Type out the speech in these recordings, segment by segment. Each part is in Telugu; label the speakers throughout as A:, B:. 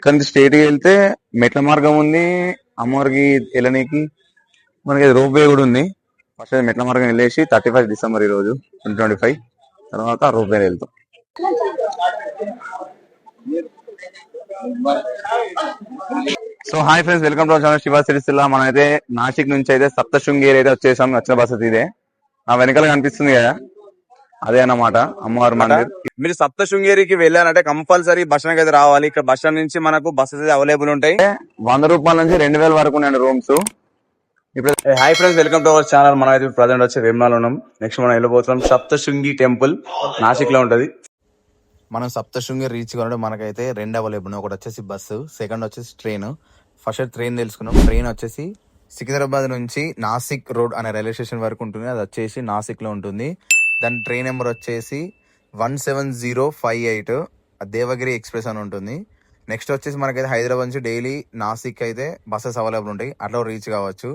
A: ఇక్కడ నుంచి స్ట్రైట్ గా వెళ్తే మెట్ల మార్గం ఉంది. అమ్మవారికి వెళ్ళనీకి మనకి రోప్ వే కూడా ఉంది. ఫస్ట్ మెట్ల మార్గం వెళ్ళేసి 31 డిసెంబర్ ఈ రోజు 2025 తర్వాత రోప్ వే వెళ్తాం. So hi friends, welcome to our channel Shiva Sircilla. మనం అయితే నాసిక్ నుంచి అయితే సప్తశృంగేరి అయితే వచ్చేసాం. వచ్చిన బస్ ఇదే ఆ వెనకాల కనిపిస్తుంది కదా, అదే అన్నమాట అమ్మవారి మందిర్. మీరు సప్తశృంగేరికి వెళ్ళాలంటే కంపల్సరీ బస్ స్టాండ్ అయితే రావాలి. ఇక్కడ బస్ స్టాండ్ నుంచి మనకు బస్సెస్ అయితే అవైలబుల్ ఉంటాయి. 100 రూపాయల నుంచి 2000 వరకు ఉన్నాయి రూమ్స్. ఇప్పుడు hi friends, welcome to our channel. మనం అయితే ప్రజెంట్ వచ్చి వేమనాలో ఉన్నాం. నెక్స్ట్ మనం వెళ్ళిపోతున్నాం సప్తశృంగి టెంపుల్, నాసిక్ లో ఉంటది.
B: మనం సప్తశృంగి రీచ్ కావాలంటే మనకైతే 2 అవైలబుల్. ఒకటి వచ్చేసి బస్సు, సెకండ్ వచ్చేసి ట్రైన్. ఫస్ట్ ట్రైన్ తెలుసుకున్నాం. ట్రైన్ వచ్చేసి సికింద్రాబాద్ నుంచి నాసిక్ రోడ్ అనే రైల్వే స్టేషన్ వరకు ఉంటుంది. అది వచ్చేసి నాసిక్ లో ఉంటుంది. దాని ట్రైన్ నెంబర్ వచ్చేసి 17058 దేవగిరి ఎక్స్ప్రెస్ అని ఉంటుంది. నెక్స్ట్ వచ్చేసి మనకైతే హైదరాబాద్ నుంచి డైలీ నాసిక్ అయితే బస్సెస్ అవైలబుల్ ఉంటాయి, అట్లా రీచ్ కావచ్చు.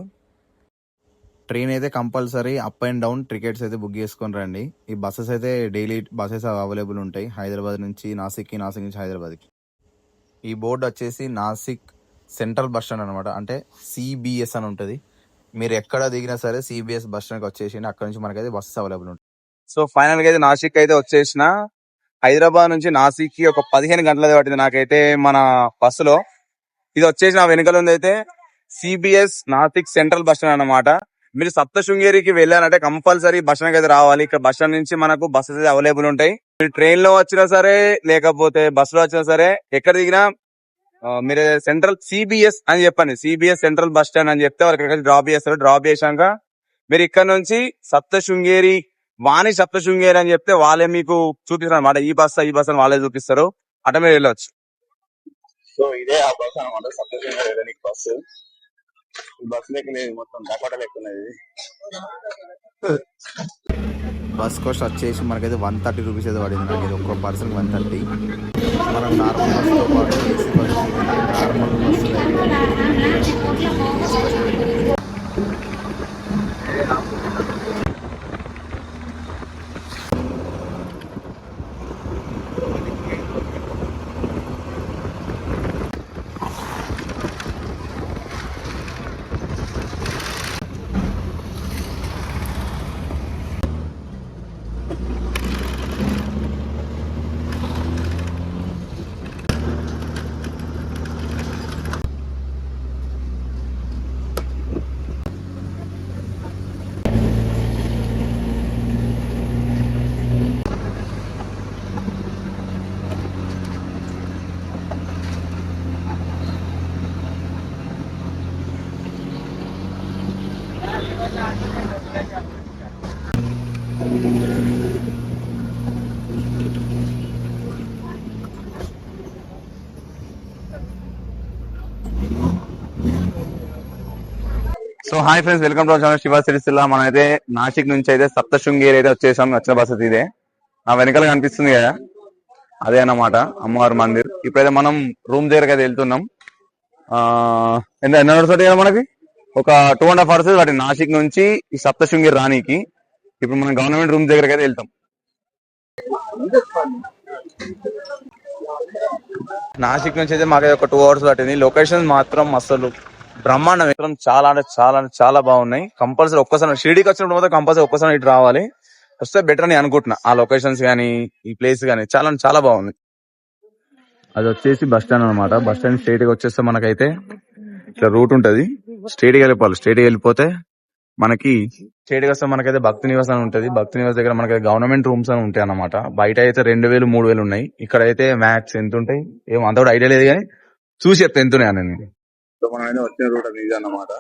B: ట్రైన్ అయితే compulsory up and down tickets అయితే బుక్ చేసుకొని రండి. ఈ బస్సెస్ అయితే డైలీ బస్సెస్ అవైలబుల్ ఉంటాయి హైదరాబాద్ నుంచి నాసిక్కి, నాసిక్ నుంచి హైదరాబాద్కి. ఈ బోర్డు వచ్చేసి నాసిక్ సెంట్రల్ బస్ స్టాండ్ అనమాట, అంటే సిబిఎస్ అని ఉంటుంది. మీరు ఎక్కడ దిగినా సరే సిబిఎస్ బస్ స్టాండ్కి వచ్చేసి అక్కడ నుంచి మనకైతే బస్సెస్ అవైలబుల్ ఉంటాయి.
A: సో ఫైనల్ గా అయితే నాసిక్ అయితే వచ్చేసిన. హైదరాబాద్ నుంచి నాసిక్ కి ఒక 15 గంటలది పట్టింది నాకైతే మన బస్సులో. ఇది వచ్చేసి నా వెనుకల ఉంది అయితే CBS Nasik central bus stand అనమాట. మీరు సప్తశృంగేరికి వెళ్ళాలంటే కంపల్సరీ బస్ స్టాండ్ అయితే రావాలి. ఇక్కడ బస్ స్టాండ్ నుంచి మనకు బస్సెస్ అయితే అవైలబుల్ ఉంటాయి. మీరు ట్రైన్ లో వచ్చినా సరే లేకపోతే బస్సులో వచ్చినా సరే ఎక్కడ దిగినా మీరు సెంట్రల్ సిబిఎస్ అని చెప్పండి, సిబిఎస్ సెంట్రల్ బస్ స్టాండ్ అని చెప్తే వాళ్ళు ఇక్కడికి డ్రాప్ చేస్తారు. డ్రాప్ చేశాక మీరు ఇక్కడ నుంచి సప్తశృంగేరి, వాణి సప్తశృంగేరి అని చెప్తే వాళ్ళే మీకు చూపిస్తారు అనమాట. ఈ బస్ అని వాళ్ళే చూపిస్తారు, అట మీరు వెళ్ళొచ్చు. సో ఇదే ఆ బస్ అనమాట, సప్తశృంగేరి వెళ్ళడానికి బస్సు. ఈ బస్ లెక్క లేదు, మొత్తం డకోట లెక్క ఉన్నది.
B: బస్ కాస్ట్ వచ్చేసి మనకైతే 130 రూపీస్ అయితే పడింది. మనకి ఒక్క పర్సన్ 130. మనం నార్మల్ బస్సుతో పాటు ఏసీ బస్సు, నార్మల్ బస్సులు
A: so hi friends, welcome to our channel Shiva Sircilla. మనం అయితే నాసిక్ నుంచి అయితే సప్తశృంగేరి అయితే వచ్చేసాం. వచ్చిన బస్ ఇదే ఆ వెనకాల కనిపిస్తుంది కదా, అదే అన్నమాట అమ్మవారి మందిర్. ఇప్పుడైతే మనం రూమ్ దగ్గరకు అయితే వెళ్తున్నాం. ఎన్ని అవర్స్ కదా మనకి, ఒక 2.5 hours వాటి నాసిక్ నుంచి ఈ సప్తశృంగేరి రానికి. ఇప్పుడు మనం గవర్నమెంట్ రూమ్ దగ్గరకు అయితే వెళ్తాం. నాసిక్ నుంచి అయితే మాకైతే ఒక 2 hours పట్టింది. లొకేషన్ మాత్రం అసలు బ్రహ్మాండం, చాలా అంటే చాలా చాలా బాగున్నాయి. కంపల్సరీ ఒక్కసారి షిరిడీకి వచ్చినప్పుడు మాత్రం కంపల్సరీ ఒక్కసారి ఇటు రావాలి, వస్తే బెటర్ అని అనుకుంటున్నా. ఆ లొకేషన్స్ కానీ ఈ ప్లేస్ కానీ చాలా చాలా బాగుంది. అది వచ్చేసి బస్ స్టాండ్ అనమాట. బస్ స్టాండ్ స్ట్రైట్ గా వచ్చేస్తే మనకైతే ఇట్లా రూట్ ఉంటది, స్ట్రైట్ గా వెళ్ళిపోవాలి. స్ట్రైట్ గా వెళ్ళిపోతే మనకి స్ట్రైట్ గా వస్తే మనకైతే భక్తి నివాస్ అని ఉంటది. భక్తి నివాస్ దగ్గర మనకి గవర్నమెంట్ రూమ్స్ అని ఉంటాయి అనమాట. బయట అయితే 2000 3000 ఉన్నాయి. ఇక్కడ అయితే మ్యాక్స్ ఎంత ఉంటాయి ఏమో అంత కూడా ఐడియా లేదు, కానీ చూసి చెప్తే ఎంత ఉన్నాయి అని. సో మనం అయితే వచ్చిన రూట్ అది ఇది అన్నమాట.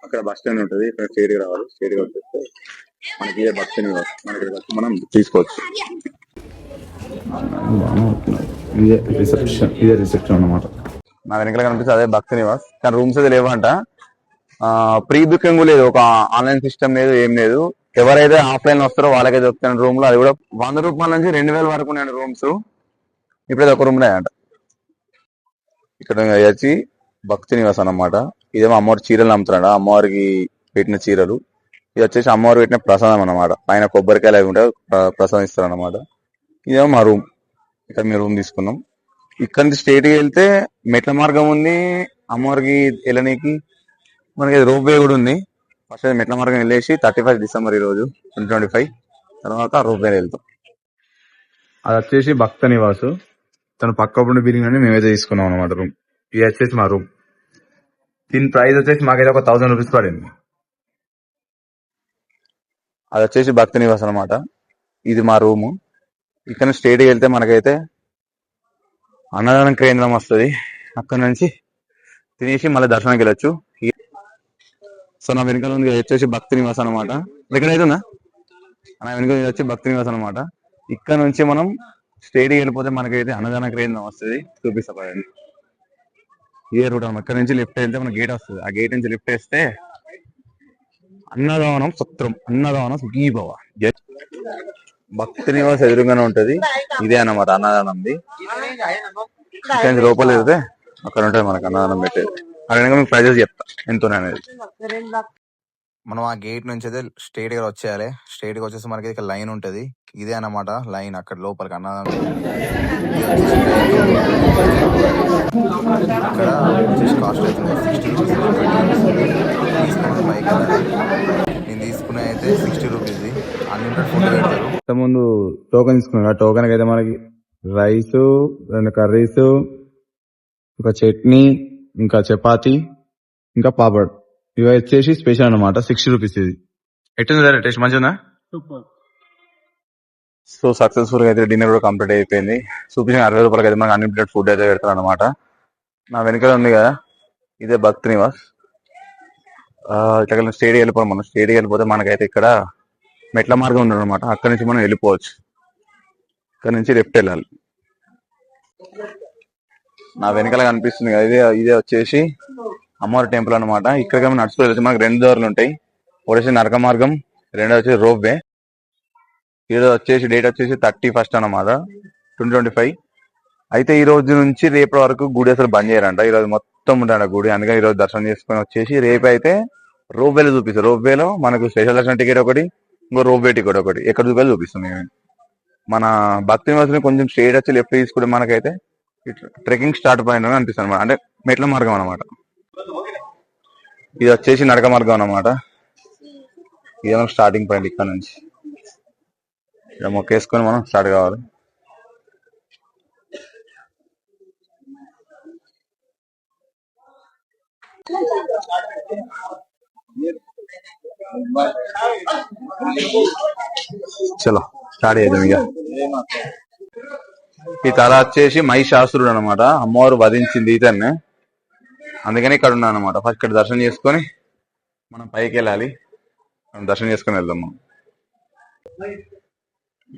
A: అక్కడ బస్ స్టాండ్ ఉంటది, ఇక్కడ స్ట్రైట్ గా రావాలి. స్ట్రైట్ గా వచ్చేస్తే మనకి ఇదే భక్తి నివాస్, మనకి మనం తీసుకోవచ్చు. ఇదే రిసెప్షన్ అన్నమాట. నా వెనకాల కనిపిస్తే అదే భక్తి నివాస్, కానీ రూమ్స్ అయితే లేవంట. ప్రీ బుకింగ్ లేదు, ఒక ఆన్లైన్ సిస్టమ్ లేదు, ఏం లేదు. ఎవరైతే ఆఫ్లైన్ వస్తారో వాళ్ళకైతే దొరుకుతాయి రూమ్ లో. అది కూడా 100 రూపాయల నుంచి 2000 వరకు ఉన్నాయి రూమ్స్. ఇప్పుడైతే ఒక రూమ్ ఉన్నాయంట. ఇక్కడ వచ్చి భక్తి నివాస్ అన్నమాట. ఇదేమో అమ్మవారి చీరలు అమ్ముతున్నాడు, అమ్మవారికి పెట్టిన చీరలు. ఇది వచ్చేసి అమ్మవారు పెట్టిన ప్రసాదం అన్నమాట. పైన కొబ్బరికాయలు అవి ఉంటే ప్రసాదం ఇస్తారు అన్నమాట. ఇదేమో మా రూమ్, ఇక్కడ మేము రూమ్ తీసుకున్నాం. ఇక్కడ నుంచి స్ట్రైట్ గా వెళ్తే మెట్ల మార్గం ఉంది, అమ్మవారికి వెళ్ళనీకి మనకి రోప్ వే కూడా ఉంది. ఫస్ట్ మెట్ల మార్గం వెళ్ళేసి 31 డిసెంబర్ ఈ రోజు 2025 తర్వాత రోప్ వే వెళ్తాం. అది వచ్చేసి భక్త నివాసు, తను పక్క ఉండి బిల్డింగ్ అని మేమైతే తీసుకున్నాం అనమాట రూమ్. ఇది వచ్చేసి మా రూమ్. దీని ప్రైస్ వచ్చేసి మాకైతే ఒక 1000 రూపీస్ పడింది. అది వచ్చేసి భక్త నివాస్ అనమాట. ఇది మా రూము. ఇక్కడ నుంచి స్ట్రైట్ వెళ్తే మనకైతే అన్నదానం కేంద్రం వస్తుంది. అక్కడ నుంచి తినేసి మళ్ళీ దర్శనానికి వెళ్ళొచ్చు. సో నా వెనకాల ఉంది వచ్చేసి భక్తి నివాస్ అనమాట. ఎక్కడైతే ఉందా నా వెనకాల వచ్చి భక్తి నివాస్ అనమాట. ఇక్కడ నుంచి మనం స్ట్రైట్ వెళ్ళిపోతే మనకైతే అన్నదాన కేంద్రం వస్తుంది. చూపిస్తాను ఏ రూట్ అనమాట. ఇక్కడ నుంచి లెఫ్ట్ వెళ్తే మన గేట్ వస్తుంది. ఆ గేట్ నుంచి లెఫ్ట్ వేస్తే అన్నదానం సత్రం, అన్నదానం సుఖీభవ. భక్తి నివాస్ ఎదురుగానే ఉంటది. ఇదే అన్నమాట అన్నదానంది. ఇక్కడ లోపల వెళ్తే అక్కడ ఉంటది మనకు అన్నదానం పెట్టేది. అక్కడ మీకు ప్రైజెస్ చెప్తా ఎంతో అనేది.
B: మనం ఆ గేట్ నుంచి అయితే స్ట్రైట్ గా వచ్చేయాలి. స్ట్రైట్ గా వచ్చేసి మనకి ఇక్కడ లైన్ ఉంటది. ఇదే అన్నమాట లైన్. అక్కడ లోపలికి అన్నదానం ఇక్కడ వచ్చేసి కాస్ట్ అవుతుంది 60 రూపీస్, 20 తీసుకున్న పైకి వెళ్ళాలి. నేను తీసుకున్న అయితే 60 రూపీస్. అన్లిమిటెడ్ ఫుడ్ పెడతారు.
A: ముందు టోకెన్ తీసుకున్నాను. ఆ టోకెన్ అయితే మనకి రైస్, 2 కర్రీస్, ఒక చట్నీ, ఇంకా చపాతి, ఇంకా పాపడ్, ఇవి వచ్చేసి స్పెషల్ అనమాట. 60 రూపీస్. ఇది ఎట్టుంది సార్? టేస్ట్ మంచిగా ఉందా? సో సక్సెస్ఫుల్ గా అయితే డిన్నర్ కూడా కంప్లీట్ అయిపోయింది. చూపించిన 60 రూపాయలకి అయితే మనకి అన్లిమిటెడ్ ఫుడ్ అయితే పెడతారు అనమాట. నా వెనకాల ఉంది కదా ఇదే భక్తి నివాస్. ఇక్కడ స్టేడియం వెళ్ళిపోవాలి. మనం స్టేడియం వెళ్ళిపోతే మనకైతే ఇక్కడ మెట్ల మార్గం ఉండదు అనమాట. అక్కడ నుంచి మనం వెళ్ళిపోవచ్చు. ఇక్కడ నుంచి లెఫ్ట్ వెళ్ళాలి. నా వెనకాల కనిపిస్తుంది కదా ఇదే వచ్చేసి అమ్మవారి టెంపుల్ అనమాట. ఇక్కడ నడుచుకు వెళ్ళి మనకి 2 దారులు ఉంటాయి. ఒకటి నరక మార్గం, రెండో వచ్చేసి రోప్ వే. ఈరోజు వచ్చేసి డేట్ వచ్చేసి 31 అనమాట 2025. అయితే ఈ రోజు నుంచి రేపటి వరకు గుడి అసలు బంద్ చేయరంట. ఈ రోజు మొత్తం ఉంటాడు గుడి. అందుకని ఈ రోజు దర్శనం చేసుకుని వచ్చేసి రేపు అయితే రోప్ వేలో చూపిస్తారు. రోప్ వేలో మనకు స్పెషల్ దర్శనం టికెట్ ఒకటి, ఇంకో రోప్ వే టికెట్ ఒకటి ఎక్కడ చూపాలో చూపిస్తుంది. మన భక్తి నివాసం కొంచెం స్ట్రైట్ వచ్చి లెఫ్ట్ తీసుకుంటే మనకైతే ట్రెక్కింగ్ స్టార్ట్ పాయింట్ అని అనిపిస్తుంది అనమాట. అంటే మెట్ల మార్గం అనమాట. ఇది వచ్చేసి నడక మార్గం అనమాట. ఇది మనం స్టార్టింగ్ పాయింట్. ఇక్కడ నుంచి ఇక్కడ మొక్కేసుకొని మనం స్టార్ట్ కావాలి. చలో స్టార్ట్ చేద్దాం. ఇక ఈ తల వచ్చేసి మహిషాసురుడు అనమాట. అమ్మవారు వధించింది ఇతన్నే. అందుకని ఇక్కడ ఉన్నాను అనమాట. ఫస్ట్ ఇక్కడ దర్శనం చేసుకొని మనం పైకి వెళ్ళాలి. మనం దర్శనం చేసుకొని వెళ్దాం మనం.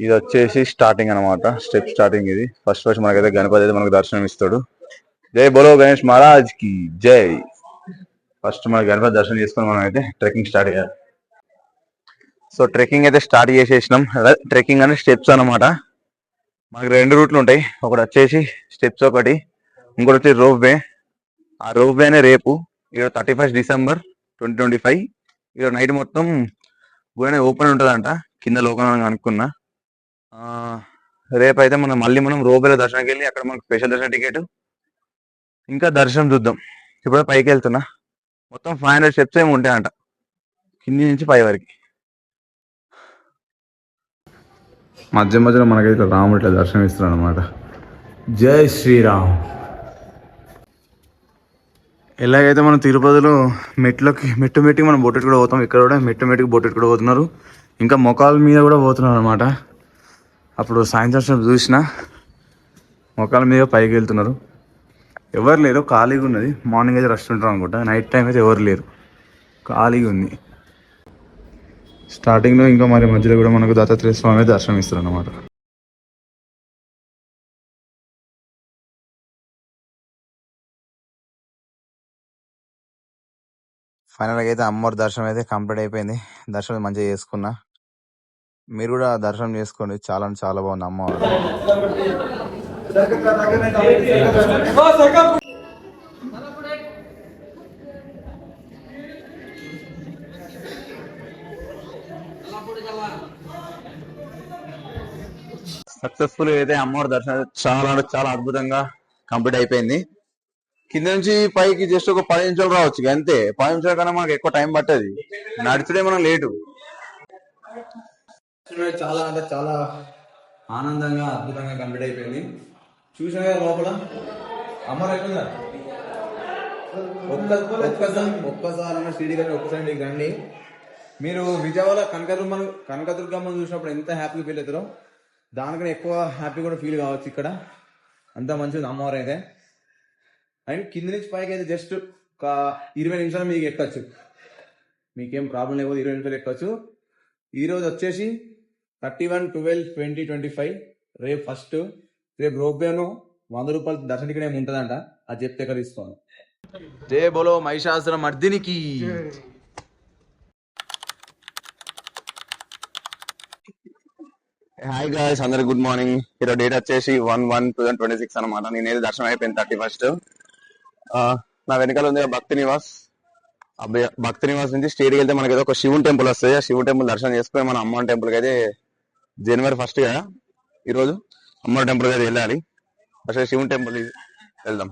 A: ఇది వచ్చేసి స్టార్టింగ్ అనమాట. స్టెప్ స్టార్టింగ్ ఇది. ఫస్ట్ మనకైతే గణపతి అయితే మనకు దర్శనం ఇస్తాడు. జై బోలో గణేష్ మహారాజ్ కి జై. ఫస్ట్ మన గణపతి దర్శనం చేసుకొని మనం అయితే ట్రెక్కింగ్ స్టార్ట్ చేయాలి. సో ట్రెక్కింగ్ అయితే స్టార్ట్ చేసేసినాం. ట్రెక్కింగ్ అనే స్టెప్స్ అనమాట. మనకి 2 రూట్లు ఉంటాయి. ఒకటి వచ్చేసి స్టెప్స్ ఒకటి, ఇంకోటి వచ్చి రోప్ వే. ఆ రోప్ వేనే రేపు ఈరోజు 31 డిసెంబర్ 2025 ఈరోజు నైట్ మొత్తం గుడి ఓపెన్ ఉంటుందంట. కింద లోకం అనుకున్నా. రేపు అయితే మనం రోప్ వేలో దర్శనానికి వెళ్ళి అక్కడ మనకు స్పెషల్ దర్శన టికెట్ ఇంకా దర్శనం చూద్దాం. ఇప్పుడు పైకి వెళ్తున్నా. మొత్తం 500 స్టెప్స్ ఏమి ఉంటాయంట కింది నుంచి పై వరకు. మధ్య మధ్యలో మనకైతే రాముడు ఇట్లా దర్శనం ఇస్తున్నాడు అనమాట. జై శ్రీరామ్. ఎలాగైతే మనం తిరుపతిలో మెట్టుకి మనం బొట్టెట్టు కూడా పోతాం. ఇక్కడ కూడా మెట్టుకి బొట్టెట్టు కూడా పోతున్నారు. ఇంకా మొకాల మీద కూడా పోతున్నారు అనమాట. అప్పుడు సాయంత్రం చూసిన మొకాల మీద పైకి వెళ్తున్నారు. ఎవరు లేరు, ఖాళీగా ఉన్నది. మార్నింగ్ అయితే రష్ ఉంటారు అనుకుంటా. నైట్ టైం అయితే ఎవరు లేరు, ఖాళీగా ఉంది. స్టార్టింగ్లో ఇంకా మరి మధ్యలో కూడా మనకు దత్తాత్రేయ స్వామి దర్శనం ఇస్తారు అన్నమాట.
B: ఫైనల్గా అయితే అమ్మవారి దర్శనం అయితే కంప్లీట్ అయిపోయింది. దర్శనం మంచిగా చేసుకున్నా. మీరు కూడా దర్శనం చేసుకోండి. చాలా అంటే చాలా బాగుంది అమ్మవారు.
A: సక్సెస్ఫుల్ అయితే అమ్మవారి దర్శనం చాలా అంటే చాలా అద్భుతంగా కంప్లీట్ అయిపోయింది. కింద నుంచి పైకి జస్ట్ ఒక 10 నిమిషాలు రావచ్చు ఇక అంతే. 10 నిమిషాల కన్నా మనకు ఎక్కువ టైం పట్టది. నడిచితే మనం లేటు. చాలా అంటే చాలా ఆనందంగా అద్భుతంగా కంప్లీట్ అయిపోయింది. చూసినా కదా లోపల అమ్మర్ అయిపోయిందా. ఒక్కసారి సిటీ కంటే ఒక్కసారి మీకు రండి. మీరు విజయవాడ కనకదుర్గమ్మ చూసినప్పుడు ఎంత హ్యాపీగా ఫీల్ అవుతారో దానికన్నా ఎక్కువ హ్యాపీ కూడా ఫీల్ కావచ్చు. ఇక్కడ అంత మంచిది అమ్మవారు అయితే. అండ్ కింద నుంచి పైకి అయితే జస్ట్ ఒక 20 నిమిషాలు మీకు ఎక్కచ్చు. మీకేం ప్రాబ్లం లేకపోతే 20 నిమిషాలు ఎక్కచ్చు. ఈరోజు వచ్చేసి 31/12/2025 రేపు ఫస్ట్. రేపు రోప్వేను 100 రూపాయలు దర్శనం టికెట్ ఏమి ఉంటుందంట. అది చెప్తే ఎక్కడ తీసుకోను. జై బోలో మహిషాసుర మర్దినికి. హాయ్ గాయ్స్, అందరికి గుడ్ మార్నింగ్. ఈరోజు డేట్ వచ్చేసి 1/1/2026 అనమాట. నేనైతే దర్శనం అయిపోయింది 31st. నా వెనకాల ఉంది భక్తి నివాస్. భక్తి నివాస్ నుంచి స్టేట్కి వెళ్తే మనకి ఏదో ఒక శివుని టెంపుల్ వస్తుంది. ఆ శివుని టెంపుల్ దర్శనం చేసుకుని మన అమ్మవారి టెంపుల్కి అయితే January 1st కదా ఈరోజు అమ్మవారి టెంపుల్ అయితే వెళ్ళాలి. ఫస్ట్ శివుని టెంపుల్ వెళ్దాం.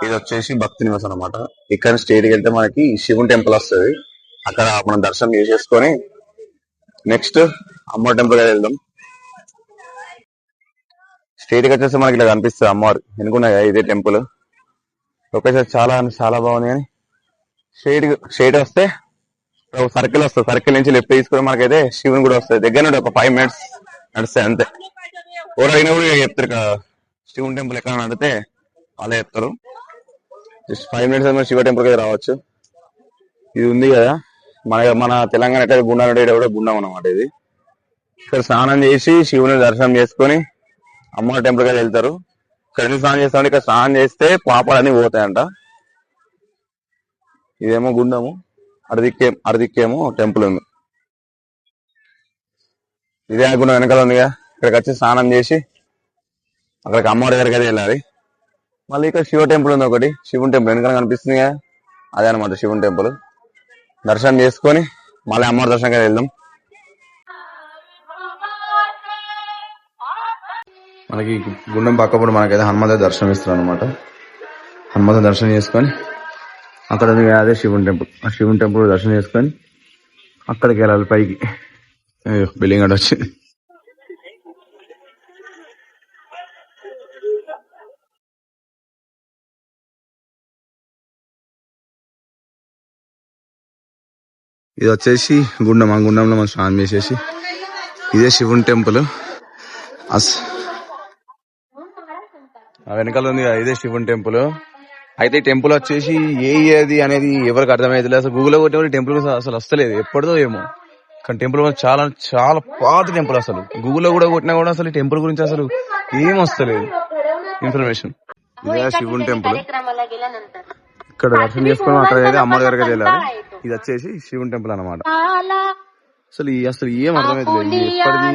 A: ఇది వచ్చేసి భక్తి నివాస్ అనమాట. ఇక్కడ స్టేట్కి వెళ్తే మనకి శివుని టెంపుల్ వస్తుంది. అక్కడ మనం దర్శనం చేసేసుకొని నెక్స్ట్ అమ్మవారి టెంపుల్ అయితే వెళ్దాం. స్టేట్కి వచ్చేసి మనకి ఇలా కనిపిస్తుంది అమ్మవారు ఎనుకున్నాయి కదా, ఇదే టెంపుల్. లొకేషన్ చాలా చాలా బాగుంది. కానీ స్ట్రైట్ వస్తే ఒక సర్కిల్ వస్తుంది. సర్కిల్ నుంచి లెఫ్ట్ తీసుకుని మనకైతే శివుని కూడా వస్తుంది. దగ్గర నుండి ఒక 5 minutes నడిస్తే అంతే. ఎవరు అయినా కూడా చెప్తారు కదా శివుని టెంపుల్ ఎక్కడ నడితే వాళ్ళే చెప్తారు. జస్ట్ 5 minutes మన శివ టెంపుల్ అయితే రావచ్చు. ఇది ఉంది కదా మన తెలంగాణ ఎక్కడ గుండం కూడా గుండం అన్నమాట. ఇది ఇక్కడ స్నానం చేసి శివుని దర్శనం చేసుకొని అమ్మవారి టెంపుల్ అయితే వెళ్తారు. ఇక్కడ ఎందుకు స్నానం చేస్తామంటే ఇక్కడ స్నానం చేస్తే పాపాలన్నీ పోతాయంట. ఇదేమో గుండము, అరదిక్కేమో టెంపుల్ ఉంది. ఇదే గుండం వెనకాల ఉందిగా. ఇక్కడికి వచ్చి స్నానం చేసి అక్కడికి అమ్మవారి దగ్గరికి అయితే వెళ్ళాలి. మళ్ళీ ఇక్కడ శివ టెంపుల్ ఉంది ఒకటి. శివుని టెంపుల్ వెనకాల కనిపిస్తుంది కదా, అదే అనమాట శివుని టెంపుల్. దర్శనం చేసుకొని మళ్ళీ అమ్మవారి దర్శనం అయితే వెళ్దాం. మనకి గుండం పక్కప్పుడు మనకైతే హనుమంత దర్శనం ఇస్తారు అనమాట. హనుమంత దర్శనం చేసుకొని అక్కడ అదే శివుని టెంపుల్. ఆ శివుని టెంపుల్ దర్శనం చేసుకొని అక్కడికి వెళ్ళాలి పైకి. బిల్డింగ్ అటు వచ్చి ఇది వచ్చేసి గుండం. ఆ గుండంలో మనం స్నానం చేసేసి ఇదే శివుని టెంపుల్. వెనకాల ఉంది కదా, ఇదే శివుని టెంపుల్. అయితే ఈ టెంపుల్ వచ్చేసి ఏది అనేది ఎవరికి అర్థమైతే అసలు. గూగుల్లో కొట్టే టెంపుల్ అసలు వస్తలేదు, ఎప్పటిదో ఏమో. కానీ టెంపుల్ చాలా చాలా పాత టెంపుల్. అసలు గూగుల్లో కూడా కొట్టినా కూడా అసలు ఈ టెంపుల్ గురించి అసలు ఏం వస్తలేదు ఇన్ఫర్మేషన్. ఇదే శివుని టెంపుల్. ఇక్కడ దర్శనం చేసుకుని అక్కడ అయితే అమ్మవారి దగ్గరికి వెళ్ళాలి. ఇది వచ్చేసి శివుని టెంపుల్ అనమాట. అసలు ఏం అర్థమైతే లేదు ఎప్పటిది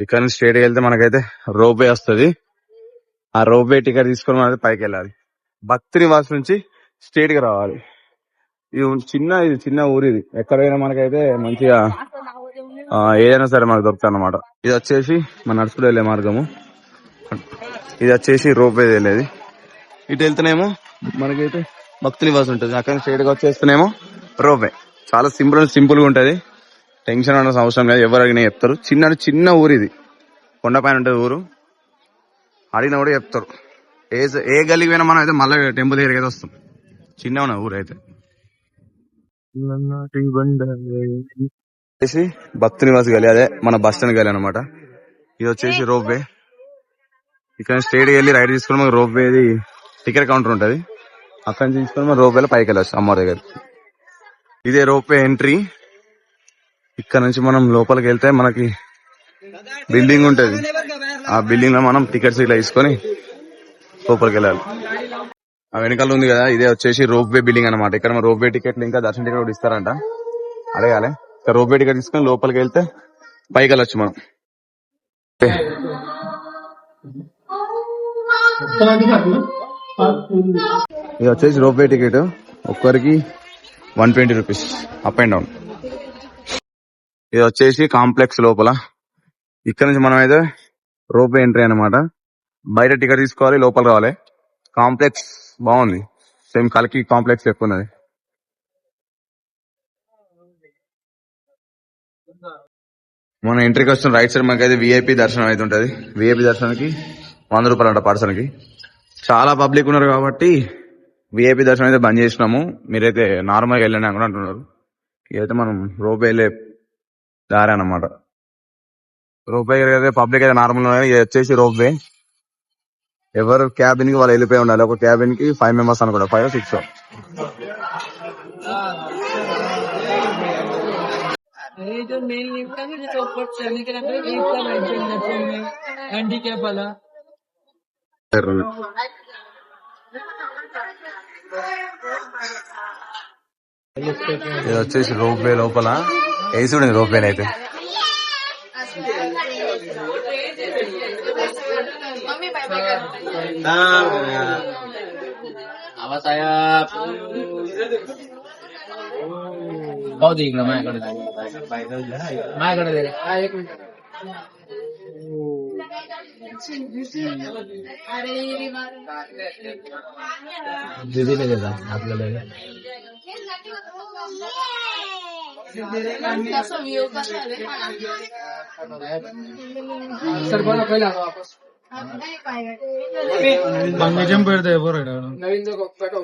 A: ఇక్కడ నుంచి స్ట్రేట్ వెళ్తే మనకైతే రోప్ వే వస్తుంది. ఆ రోప్ వే టికెట్ తీసుకొని మనకి పైకి వెళ్ళాలి. భక్తి నివాస్ నుంచి స్ట్రేట్ గా రావాలి. ఇది చిన్న ఊరు. ఇది ఎక్కడైనా మనకైతే మంచిగా ఏదైనా సరే మనకు దొరుకుతాయి అన్నమాట. ఇది వచ్చేసి మన నడుచుకుంటూ వెళ్ళే మార్గము. ఇది వచ్చేసి రోప్ వే వెళ్ళేది. ఇటు వెళ్తేనేమో మనకైతే భక్తి నివాస్ ఉంటుంది. అక్కడ స్ట్రేట్ గా వచ్చేస్తేనేమో రోప్ వే. చాలా సింపుల్ గా ఉంటది. టెన్షన్ అన్న అవసరం లేదు. ఎవరు అడిగినా చెప్తారు. చిన్న ఊరు ఇది. కొండపైన ఉంటుంది ఊరు. అడిగినా కూడా చెప్తారు. ఏ గల్లీకి పోయినా మనం అయితే మళ్ళీ టెంపుల్ దగ్గరికి అయితే వస్తాం. చిన్న ఉన్న ఊరు అయితే భక్తి నివాస్ గలి, అదే మన బస్ స్టాండ్ గలి అనమాట. ఇది వచ్చేసి రోప్ వే. ఇక్కడ స్ట్రేట్ వెళ్ళి రైట్ తీసుకుని మనకు రోప్ వేది టికెట్ కౌంటర్ ఉంటది. అక్కడ నుంచి తీసుకొని మనం రోప్ వేలో పైకి వెళ్ళచ్చు అమ్మవారి దగ్గర. ఇదే రోప్ వే ఎంట్రీ. ఇక్కడ నుంచి మనం లోపలికి వెళ్తే మనకి బిల్డింగ్ ఉంటది. ఆ బిల్డింగ్ లో మనం టికెట్స్ ఇట్లా తీసుకొని లోపలికి వెళ్ళాలి. ఆ వెనకాల ఉంది కదా, ఇదే వచ్చేసి రోప్ వే బిల్డింగ్ అనమాట. ఇక్కడ రోప్ వే టికెట్లు ఇంకా దర్శన టికెట్ కూడా ఇస్తారంట, అడగాలి. రోప్ వే టికెట్ తీసుకొని లోపలికి వెళ్తే పైకి వెళ్ళొచ్చు మనం. ఇది వచ్చేసి రోప్ వే టికెట్, ఒక్కరికి 120 రూపీస్ అప్ అండ్ డౌన్. ఇది వచ్చేసి కాంప్లెక్స్ లోపల. ఇక్కడ నుంచి మనం అయితే రోప్ వే ఎంట్రీ అనమాట. బయట టికెట్ తీసుకోవాలి, లోపల రావాలి. కాంప్లెక్స్ బాగుంది, సేమ్ కల్కి కాంప్లెక్స్ ఎక్కువ ఉన్నది. మన ఎంట్రీకి వస్తున్న రైట్ సైడ్ మనకైతే విఐపి దర్శనం అయితే ఉంటది. విఐపి దర్శనానికి 100 రూపాయలు అంట పర్సన్ కి. చాలా పబ్లిక్ ఉన్నారు కాబట్టి విఐపి దర్శనం అయితే బంద్ చేసినాము. మీరైతే నార్మల్గా వెళ్ళండి అని కూడా అంటున్నారు. ఇదైతే మనం రోప్ వెళ్ళే దారి అన్నమాట. రోప్ వే అయితే పబ్లిక్ అయితే నార్మల్. ఇది వచ్చేసి రోప్ వే. ఎవరు క్యాబిన్ కి వాళ్ళు వెళ్ళిపోయి ఉండాలి. ఒక క్యాబిన్ కి 5 మెంబర్స్ అనుకుంటా, 5 or 6.
C: जो मेन लिफ्ट है ना, जो ऊपर चढ़ने के लिए लिफ्ट का मेंशन में हैंडीकैप वाला।
A: ఇది వచ్చేసి రోప్ వే లోపల ఏసీ ఉంది. రోప్ వే అయితే
C: बहुत देख लो, मैं कर दे एक मिनट। दीदी ले लेता आप ले लेगा। सर बोलो पहले आओ वापस बंगी जंप कर दे वो रेडा नवीन देखो बैठो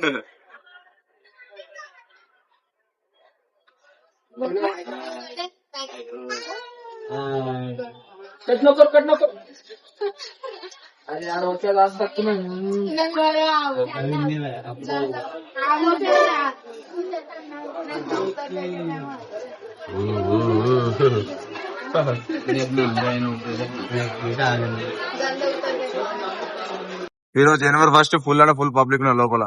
C: कट नो कर अरे यार और क्या लास्ट तक तुम्हें
A: ఈరోజు జనవరి 1 ఫుల్ అంటే ఫుల్ పబ్లిక్ ఉన్నారు లోపల.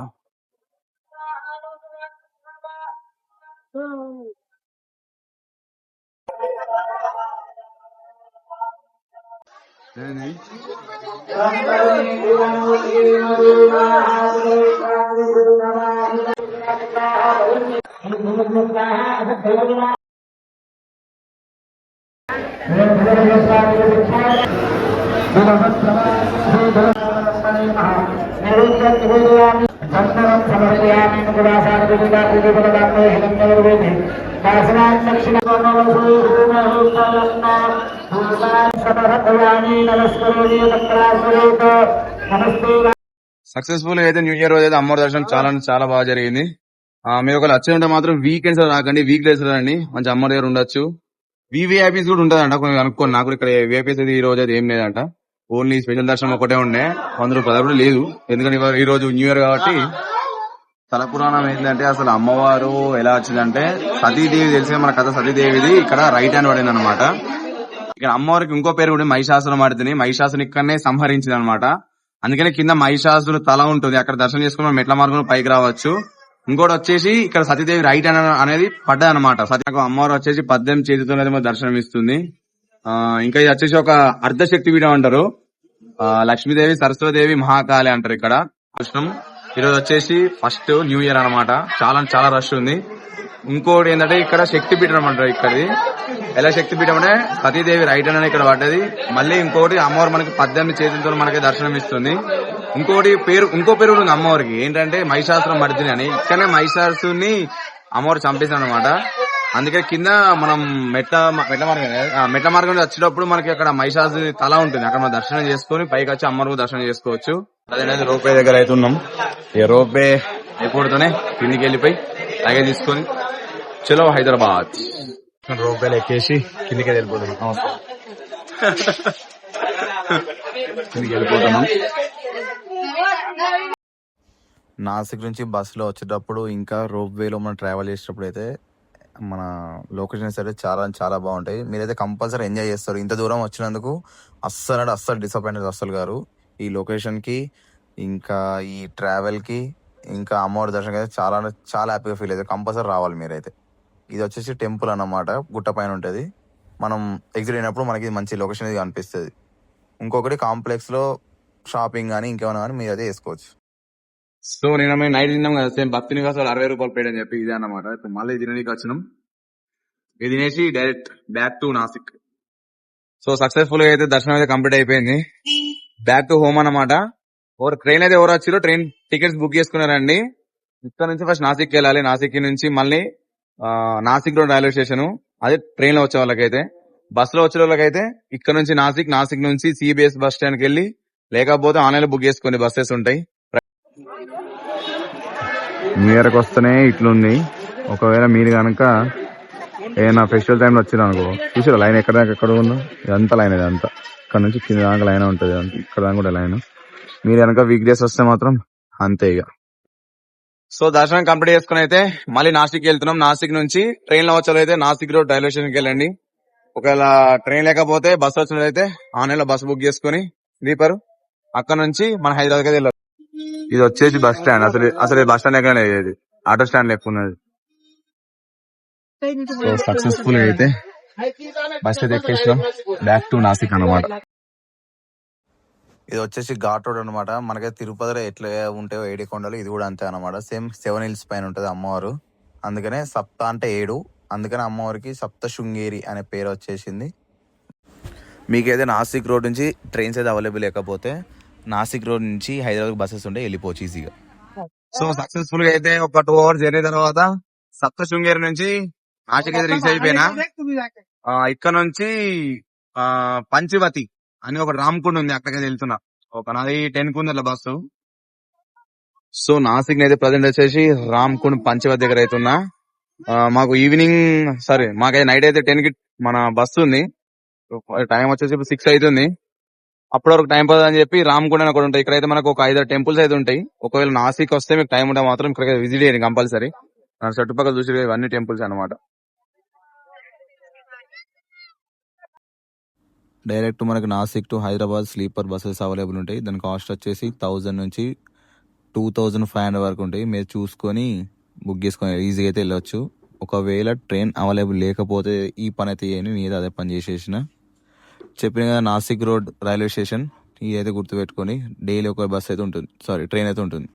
A: సక్సెస్ఫుల్ అయితే న్యూ ఇయర్ రోజు అయితే అమ్మవారి దర్శనం చాలా చాలా బాగా జరిగింది. మీరు ఒకవేళ వచ్చే ఉంటే మాత్రం వీకెండ్స్ రాకండి, వీక్ డేస్ రండి. మంచి అమ్మవారి దగ్గర ఉండొచ్చు. వివిఐపీస్ కూడా ఉంటదంట, కొంచెం అనుకోండి. నాకు ఇక్కడ విఐపీస్ అయితే ఈ రోజు అయితే ఏం లేదంట. ఓన్లీ స్పెషల్ దర్శనం ఒకటే ఉండే, 100 రూపాయలు కూడా లేదు. ఎందుకంటే ఈ రోజు న్యూ ఇయర్ కాబట్టి. స్థల పురాణం ఏంటంటే అసలు అమ్మవారు ఎలా వచ్చిందంటే, సతీదేవి తెలిసిన మన కథ, సతీదేవిది ఇక్కడ రైట్ హ్యాండ్ పడింది అనమాట. ఇక్కడ అమ్మవారికి ఇంకో పేరు కూడా మహిషాసురం పడుతుంది. మహిషాసుని ఇక్కడనే సంహరించింది అనమాట. అందుకని కింద మహిషాసురు తల ఉంటుంది, అక్కడ దర్శనం చేసుకుని మనం మెట్ల మార్గం పైకి రావచ్చు. ఇంకోటి వచ్చేసి ఇక్కడ సతీదేవి రైట్ హ్యాండ్ అనేది పడ్డది అనమాట. సతీ అమ్మవారు వచ్చేసి 18 చేతితో దర్శనం ఇస్తుంది. ఇంకా ఇది వచ్చేసి ఒక అర్ధశక్తి పీఠం అంటారు. లక్ష్మీదేవి, సరస్వదేవి, మహాకాళి అంటారు ఇక్కడ. కృష్ణం ఈరోజు వచ్చేసి ఫస్ట్ న్యూ ఇయర్ అనమాట. చాలా చాలా రష్ ఉంది. ఇంకోటి ఏంటంటే ఇక్కడ శక్తి పీఠం అంటారు. ఇక్కడి ఎలా శక్తి పీఠం అంటే సతీదేవి రైట్ హ్యాండ్ ఇక్కడ పడ్డది. మళ్ళీ ఇంకోటి అమ్మవారు మనకి 18 చేతులతో మనకి దర్శనం ఇస్తుంది. ఇంకో పేరు ఉంది అమ్మవారికి, ఏంటంటే మహిషాసురం మర్దిని అని. ఇక్కడనే మహిషాసుని అమ్మవారు చంపేశారు అనమాట. అందుకే కింద మనం మెట్ల మార్గం వచ్చేటప్పుడు మనకి అక్కడ మహిషాసుని తల ఉంటుంది, అక్కడ మనం దర్శనం చేసుకుని పైకి వచ్చి అమ్మవారికి దర్శనం చేసుకోవచ్చు. అదేనది రోపే దగ్గర అయితే ఉన్నాం. ఈ రోపే అయిపోతూనే కిందికి వెళ్ళిపోయి లగేజ్ తీసుకొని చలో హైదరాబాద్. రోపేలు ఎక్కేసి కిందికి వెళ్ళిపోతున్నాం. కిందికి వెళ్ళిపోతున్నాం.
B: నాసిక్ నుంచి బస్సులో వచ్చేటప్పుడు ఇంకా రోప్ వేలో మనం ట్రావెల్ చేసేటప్పుడు అయితే మన లొకేషన్స్ అయితే చాలా చాలా బాగుంటాయి. మీరైతే కంపల్సరీ ఎంజాయ్ చేస్తారు. ఇంత దూరం వచ్చినందుకు అస్సలు డిసప్పాయింట్ అస్సలు గారు. ఈ లొకేషన్కి ఇంకా ఈ ట్రావెల్కి ఇంకా అమ్మవారి దర్శనం అయితే చాలా అంటే చాలా హ్యాపీగా ఫీల్ అవుతుంది. కంపల్సరీ రావాలి మీరైతే. ఇది వచ్చేసి టెంపుల్ అన్నమాట, గుట్ట పైన ఉంటుంది. మనం ఎగ్జిట్ అయినప్పుడు మనకి మంచి లొకేషన్ ఇది కనిపిస్తుంది. ఇంకొకటి కాంప్లెక్స్లో షాపింగ్ కానీ ఇంకేమైనా కానీ మీరు అయితే వేసుకోవచ్చు.
A: సో నిన్న మేము నైట్ తిన్నాం కదా, సేమ్ భక్తి నివాస్ వాళ్ళు 60 రూపాయలు పేడ్ అని చెప్పి ఇదే అన్నమాట. ఇప్పుడు మళ్ళీ తినడానికి వచ్చినాం. ఇది తినేసి direct back to Nasik. So successful గా అయితే దర్శనం అయితే కంప్లీట్ అయిపోయింది. బ్యాక్ టు హోమ్ అన్నమాట. ట్రైన్ అయితే ఎవరు వచ్చారో ట్రైన్ టికెట్స్ బుక్ చేసుకున్నారండి. ఇక్కడ నుంచి ఫస్ట్ నాసిక్ వెళ్ళాలి. నాసిక్ నుంచి మళ్ళీ నాసిక్ రోడ్ రైల్వే స్టేషన్. అదే ట్రైన్ లో వచ్చే వాళ్ళకైతే. బస్ లో వచ్చే వాళ్ళకైతే ఇక్కడ నుంచి నాసిక్, నాసిక్ నుంచి సిబిఎస్ బస్ స్టాండ్ కి వెళ్ళి, లేకపోతే ఆన్లైన్ లో బుక్ చేసుకునే బస్సెస్ ఉంటాయి. న్యూ ఇయర్ కి వస్తేనే ఇట్లుంది. ఒకవేళ మీరు కనుక ఏదైనా ఫెస్టివల్ టైంలో వచ్చింది అనుకో, చూసారా లైన్ ఎక్కడ దాకా ఎక్కడ ఉందో, ఇదంతా లైన్, ఇదంతా ఇక్కడ నుంచి కింద దాకా లైన్ ఉంటుంది, ఇక్కడ దాకా కూడా లైన్. మీరు కనుక వీక్ డేస్ వస్తే మాత్రం అంతే ఇక. సో దర్శనం కంప్లీట్ చేసుకుని అయితే మళ్ళీ నాసిక్ వెళ్తున్నాం. నాసిక్ నుంచి ట్రైన్ లో వచ్చేదైతే నాసిక్ రోడ్ రైల్వే స్టేషన్ కి వెళ్ళండి. ఒకవేళ ట్రైన్ లేకపోతే బస్ వచ్చినట్లయితే ఆన్లైన్ లో బస్ బుక్ చేసుకుని స్లీపర్ అక్కడ నుంచి మన హైదరాబాద్ అయితే వెళ్ళాలి. ఇది వచ్చేసి బస్ స్టాండ్. అసలు బస్ స్టాండ్ ఎక్కడ లేదు, ఆటో స్టాండ్ లెక్క ఉన్నది. సో సక్సెస్ఫుల్ అయితే బస్ అయితే ఎక్కేసినాం. బ్యాక్ టు నాసిక్ అన్నమాట.
B: ఇది వచ్చేసి ఘాట్ రోడ్ అనమాట. మనకైతే తిరుపతిలో ఎట్లా ఉంటాయో 7 కొండలు, ఇది కూడా అంతే అనమాట. సేమ్ 7 హిల్స్ పైన ఉంటుంది అమ్మవారు. అందుకనే సప్త అంటే 7, అందుకనే అమ్మవారికి సప్త శృంగేరి అనే పేరు వచ్చేసింది. మీకైతే నాసిక్ రోడ్ నుంచి ట్రైన్స్ అయితే అవైలబుల్ లేకపోతే నాసిక్ రోడ్ నుంచి హైదరాబాద్ బస్సెస్ ఉంటే వెళ్ళిపోవచ్చు ఈజీగా.
A: సో సక్సెస్ఫుల్ గా అయితే ఒక 2 hours జర్నీ తర్వాత సప్త శృంగేరి నుంచి నాసిక్ అయితే రీచ్ అయిపోయినా. ఇక్కడ నుంచి పంచవతి అని ఒక రామకుండ ఉంది, అక్కడికి వెళ్తున్నా. ఒక నాది 10 కు ఉంది అట్లా బస్సు. సో నాసిక్ అయితే ప్రజెంట్ వచ్చేసి రామకుండ్ పంచవతి దగ్గర అవుతున్నా. మాకు మాకైతే నైట్ అయితే 10 కి మన బస్సు ఉంది. టైం వచ్చేసి ఇప్పుడు 6 అవుతుంది. అప్పటి వరకు టైం పడదు అని చెప్పి రామకుండ అని ఒకటి ఉంటాయి. ఇక్కడైతే మనకు ఒక 5 టెంపుల్స్ అయితే ఉంటాయి. ఒకవేళ నాసిక్ వస్తే మీకు టైం ఉంటే మాత్రం ఇక్కడ విజిట్ చేయండి కంపల్సరీ. చుట్టుపక్కల చూసి అన్ని టెంపుల్స్ అన్నమాట.
B: డైరెక్ట్ మనకి Nasik to Hyderabad sleeper buses available ఉంటాయి. దాని కాస్ట్ వచ్చేసి 1000 నుంచి 2500 వరకు ఉంటాయి. మీరు చూసుకొని బుక్ చేసుకొని ఈజీగా అయితే వెళ్ళొచ్చు. ఒకవేళ ట్రైన్ అవైలబుల్ లేకపోతే ఈ పని అయితే చేయని, నేను అదే పని చేసేసిన. చెప్పిన కదా నాసిక్ రోడ్ రైల్వే స్టేషన్, ఇది అయితే గుర్తుపెట్టుకొని డైలీ ఒక బస్ అయితే ఉంటుంది, ట్రైన్ అయితే ఉంటుంది.